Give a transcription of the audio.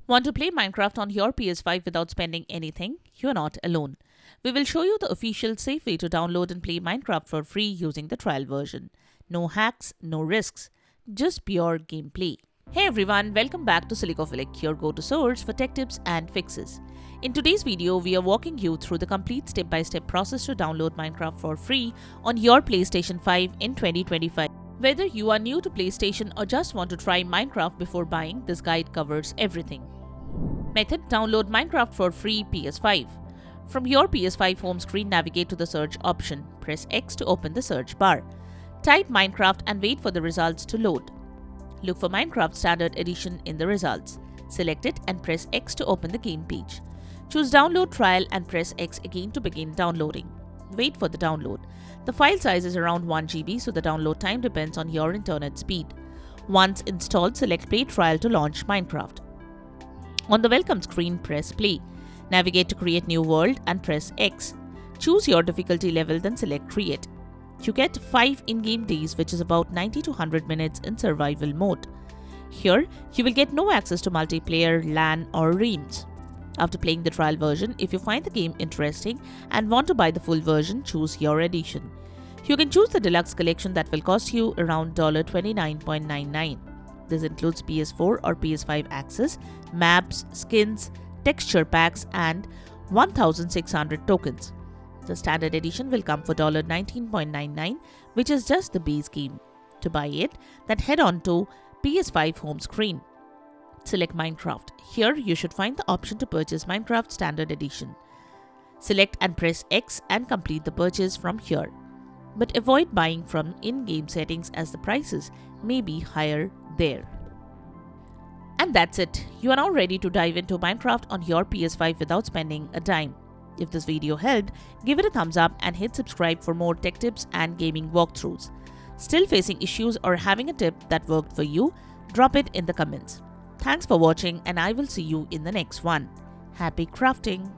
Want to play Minecraft on your PS5 without spending anything? You're not alone. We will show you the official safe way to download and play Minecraft for free using the trial version. No hacks, no risks, just pure gameplay. Hey everyone, welcome back to Silicophilic, your go-to source for tech tips and fixes. In today's video, we are walking you through the complete step-by-step process to download Minecraft for free on your PlayStation 5 in 2025. Whether you are new to PlayStation or just want to try Minecraft before buying, this guide covers everything. Method: download Minecraft for free PS5. From your PS5 home screen, navigate to the search option. Press X to open the search bar. Type Minecraft and wait for the results to load. Look for Minecraft Standard Edition in the results. Select it and press X to open the game page. Choose Download Trial and press X again to begin downloading. Wait for the download. The file size is around 1 GB, so the download time depends on your internet speed. Once installed, select Play Trial to launch Minecraft. On the welcome screen, press Play. Navigate to Create New World and press X. Choose your difficulty level, then select Create. You get 5 in-game days, which is about 90 to 100 minutes in survival mode. Here, you will get no access to multiplayer, LAN or realms. After playing the trial version, if you find the game interesting and want to buy the full version, choose your edition. You can choose the deluxe collection that will cost you around $29.99. This includes PS4 or PS5 access, maps, skins, texture packs, and 1,600 tokens. The standard edition will come for $19.99, which is just the base game. To buy it, then head on to PS5 home screen. Select Minecraft. Here, you should find the option to purchase Minecraft Standard Edition. Select and press X and complete the purchase from here. But avoid buying from in-game settings as the prices may be higher there. And that's it. You are now ready to dive into Minecraft on your PS5 without spending a dime. If this video helped, give it a thumbs up and hit subscribe for more tech tips and gaming walkthroughs. Still facing issues or having a tip that worked for you? Drop it in the comments. Thanks for watching, and I will see you in the next one. Happy crafting!